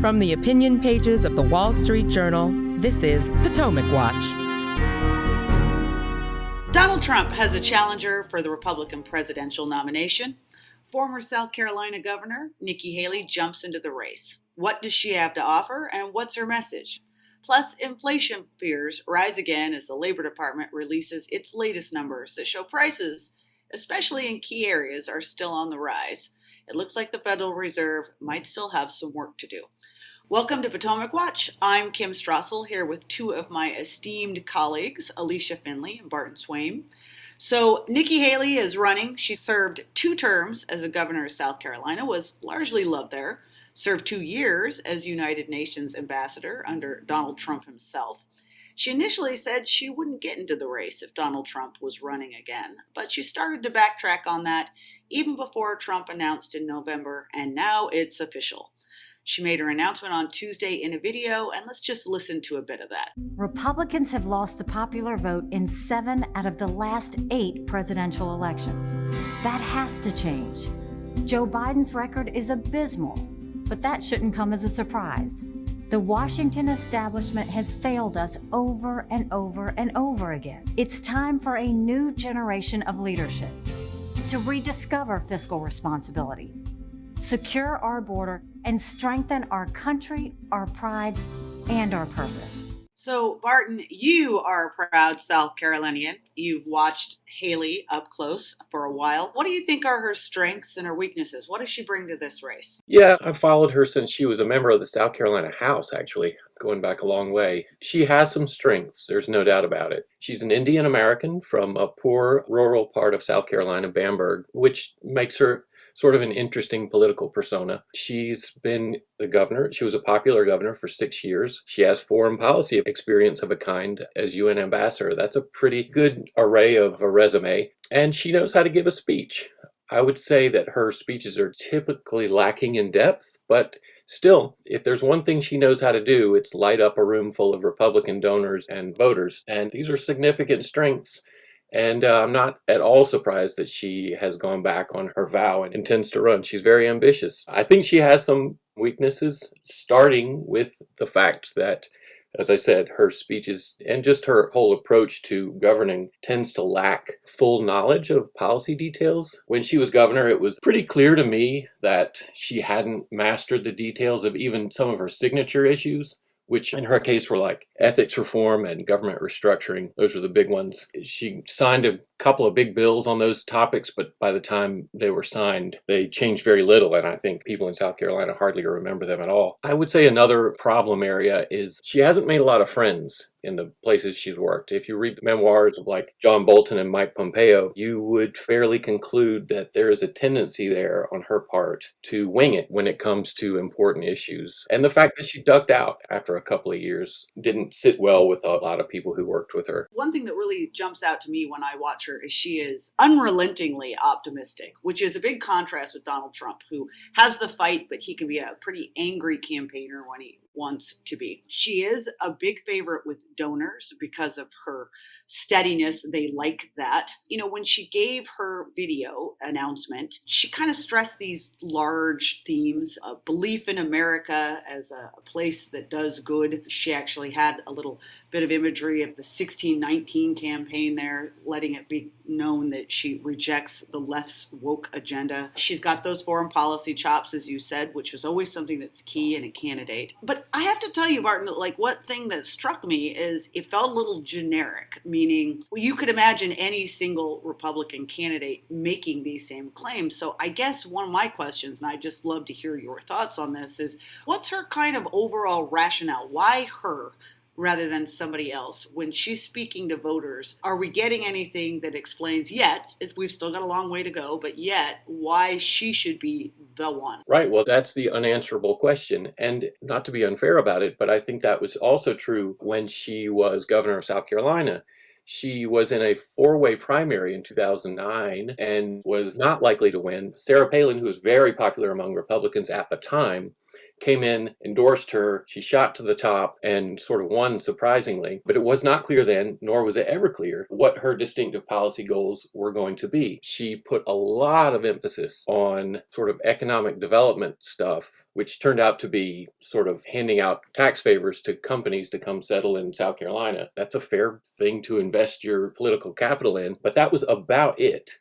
From the opinion pages of the Wall Street Journal, this is Potomac Watch. Donald Trump has a challenger for the Republican presidential nomination. Former South Carolina Governor Nikki Haley jumps into the race. What does she have to offer, and what's her message? Plus, inflation fears rise again as the Labor Department releases its latest numbers that show prices, especially in key areas, are still on the rise. It looks like the Federal Reserve might still have some work to do. Welcome to Potomac Watch. I'm Kim Strassel here with two of my esteemed colleagues, Alicia Finley and Barton Swaim. So Nikki Haley is running. She served 2 terms as the governor of South Carolina, was largely loved there, served 2 years as United Nations ambassador under Donald Trump himself. She initially said she wouldn't get into the race if Donald Trump was running again, but she started to backtrack on that even before Trump announced in November, and now it's official. She made her announcement on Tuesday in a video, and let's just listen to a bit of that. Republicans have lost the popular vote in 7 out of the last 8 presidential elections. That has to change. Joe Biden's record is abysmal, but that shouldn't come as a surprise. The Washington establishment has failed us over and over and over again. It's time for a new generation of leadership to rediscover fiscal responsibility, secure our border, and strengthen our country, our pride, and our purpose. So, Barton, you are a proud South Carolinian. You've watched Haley up close for a while. What do you think are her strengths and her weaknesses? What does she bring to this race? Yeah, I've followed her since she was a member of the South Carolina House, actually, going back a long way. She has some strengths, there's no doubt about it. She's an Indian American from a poor rural part of South Carolina, Bamberg, which makes her sort of an interesting political persona. She's been the governor. She was a popular governor for 6 years. She has foreign policy experience of a kind as UN ambassador. That's a pretty good array of a resume. And she knows how to give a speech. I would say that her speeches are typically lacking in depth, but still, if there's one thing she knows how to do, it's light up a room full of Republican donors and voters. And these are significant strengths. And I'm not at all surprised that she has gone back on her vow and intends to run. She's very ambitious. I think she has some weaknesses, starting with the fact that, as I said, her speeches and just her whole approach to governing tends to lack full knowledge of policy details. When she was governor, it was pretty clear to me that she hadn't mastered the details of even some of her signature issues, which in her case were like ethics reform and government restructuring. Those were the big ones. She signed a couple of big bills on those topics, but by the time they were signed, they changed very little, and I think people in South Carolina hardly remember them at all. I would say another problem area is she hasn't made a lot of friends in the places she's worked. If you read the memoirs of like John Bolton and Mike Pompeo, you would fairly conclude that there is a tendency there on her part to wing it when it comes to important issues. And the fact that she ducked out after a couple of years didn't sit well with a lot of people who worked with her. One thing that really jumps out to me when I watch her is she is unrelentingly optimistic, which is a big contrast with Donald Trump, who has the fight, but he can be a pretty angry campaigner when he wants to be. She is a big favorite with donors because of her steadiness. They like that. You know, when she gave her video announcement, she kind of stressed these large themes of belief in America as a place that does good. She actually had a little bit of imagery of the 1619 campaign there, letting it be known that she rejects the left's woke agenda. She's got those foreign policy chops, as you said, which is always something that's key in a candidate. But I have to tell you, Martin, that like what thing that struck me is it felt a little generic, meaning you could imagine any single Republican candidate making these same claims. So I guess one of my questions, and I'd just love to hear your thoughts on this, is what's her kind of overall rationale? Why her rather than somebody else? When she's speaking to voters, are we getting anything that explains yet, we've still got a long way to go, but yet why she should be the one? Right. Well, that's the unanswerable question. And not to be unfair about it, but I think that was also true when she was governor of South Carolina. She was in a 4-way primary in 2009 and was not likely to win. Sarah Palin, who was very popular among Republicans at the time, came in, endorsed her, she shot to the top and sort of won surprisingly. But it was not clear then, nor was it ever clear, what her distinctive policy goals were going to be. She put a lot of emphasis on sort of economic development stuff, which turned out to be sort of handing out tax favors to companies to come settle in South Carolina. That's a fair thing to invest your political capital in, but that was about it.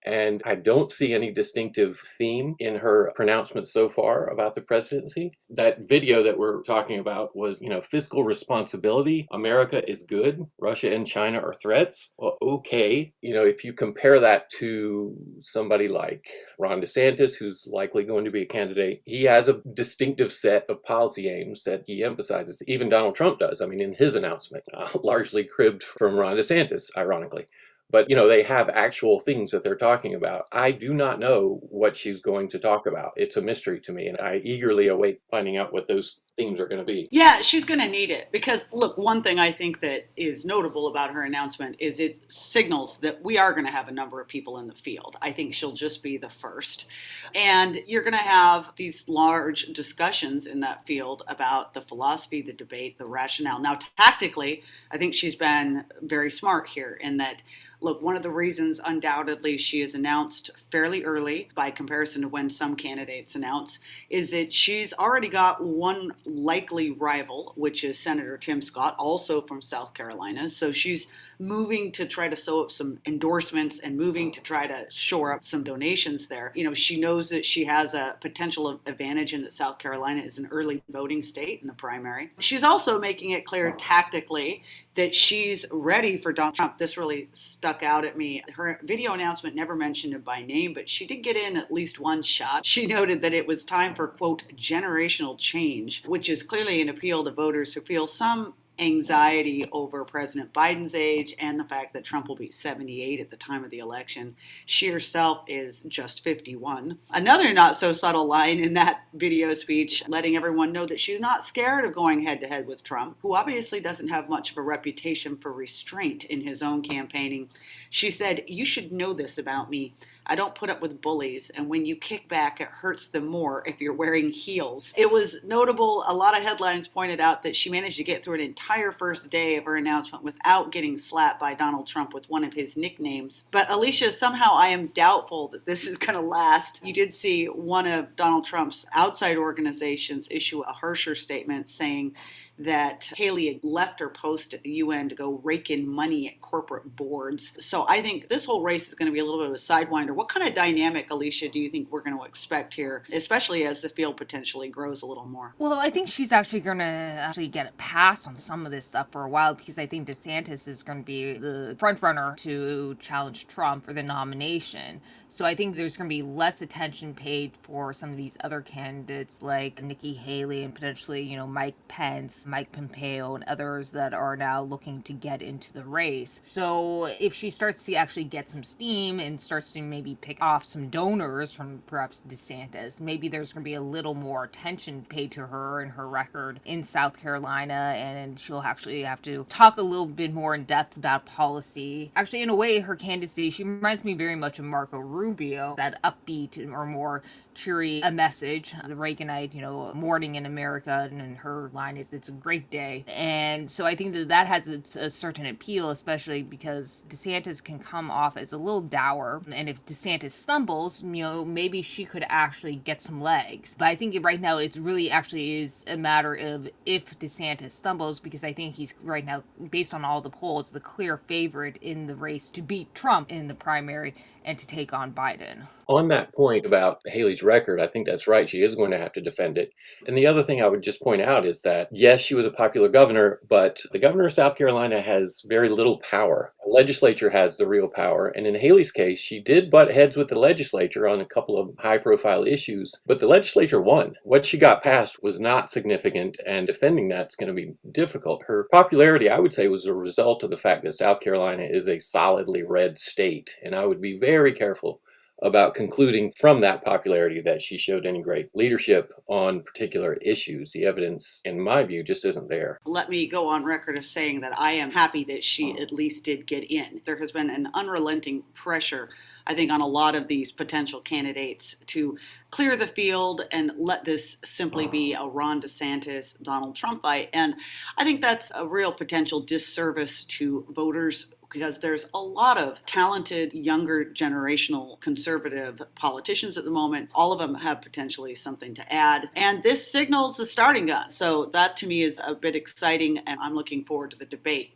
And I don't see any distinctive theme in her pronouncements so far about the presidency. That video that we're talking about was, fiscal responsibility. America is good. Russia and China are threats. Well, okay. If you compare that to somebody like Ron DeSantis, who's likely going to be a candidate, he has a distinctive set of policy aims that he emphasizes. Even Donald Trump does. I mean, in his announcements, largely cribbed from Ron DeSantis, ironically. But, they have actual things that they're talking about. I do not know what she's going to talk about. It's a mystery to me, and I eagerly await finding out what those themes are going to be. Yeah, she's going to need it because, look, one thing I think that is notable about her announcement is it signals that we are going to have a number of people in the field. I think she'll just be the first. And you're going to have these large discussions in that field about the philosophy, the debate, the rationale. Now, tactically, I think she's been very smart here in that, look, one of the reasons undoubtedly she is announced fairly early by comparison to when some candidates announce is that she's already got one likely rival, which is Senator Tim Scott, also from South Carolina. So she's moving to try to sew up some endorsements and moving to try to shore up some donations there. She knows that she has a potential advantage in that South Carolina is an early voting state in the primary. She's also making it clear tactically that she's ready for Donald Trump. This really stuck out at me. Her video announcement never mentioned him by name, but she did get in at least one shot. She noted that it was time for, quote, generational change, which is clearly an appeal to voters who feel some anxiety over President Biden's age and the fact that Trump will be 78 at the time of the election. She herself is just 51. Another not so subtle line in that video speech, letting everyone know that she's not scared of going head to head with Trump, who obviously doesn't have much of a reputation for restraint in his own campaigning. She said, "You should know this about me. I don't put up with bullies, and when you kick back, it hurts them more if you're wearing heels." It was notable. A lot of headlines pointed out that she managed to get through an entire first day of her announcement without getting slapped by Donald Trump with one of his nicknames. But Alicia, somehow I am doubtful that this is going to last. You did see one of Donald Trump's outside organizations issue a harsher statement saying that Haley had left her post at the UN to go rake in money at corporate boards. So I think this whole race is going to be a little bit of a sidewinder. What kind of dynamic, Alicia, do you think we're going to expect here, especially as the field potentially grows a little more? Well, I think she's actually going to get a pass on some of this stuff for a while because I think DeSantis is going to be the front runner to challenge Trump for the nomination. So I think there's going to be less attention paid for some of these other candidates like Nikki Haley and potentially, Mike Pence, Mike Pompeo, and others that are now looking to get into the race. So if she starts to actually get some steam and starts to maybe pick off some donors from perhaps DeSantis, maybe there's going to be a little more attention paid to her and her record in South Carolina, and she'll actually have to talk a little bit more in depth about policy. Actually, in a way, her candidacy, she reminds me very much of Marco Rubio, that upbeat or more cheery a message, the Reaganite, morning in America, and her line is, "It's a great day." And so I think that has a certain appeal, especially because DeSantis can come off as a little dour, and if DeSantis stumbles, maybe she could actually get some legs. But I think right now it's really actually is a matter of if DeSantis stumbles, because I think he's right now, based on all the polls, the clear favorite in the race to beat Trump in the primary and to take on Biden. On that point about Haley's record, I think that's right. She is going to have to defend it. And the other thing I would just point out is that, yes, she was a popular governor, but the governor of South Carolina has very little power. The legislature has the real power. And in Haley's case, she did butt heads with the legislature on a couple of high-profile issues, but the legislature won. What she got passed was not significant, and defending that's going to be difficult. Her popularity, I would say, was a result of the fact that South Carolina is a solidly red state, and I would be very careful about concluding from that popularity that she showed any great leadership on particular issues. The evidence, in my view, just isn't there. Let me go on record as saying that I am happy that she at least did get in. There has been an unrelenting pressure, I think, on a lot of these potential candidates to clear the field and let this simply be a Ron DeSantis, Donald Trump fight. And I think that's a real potential disservice to voters, because there's a lot of talented, younger generational conservative politicians at the moment. All of them have potentially something to add. And this signals the starting gun. So that to me is a bit exciting, and I'm looking forward to the debate.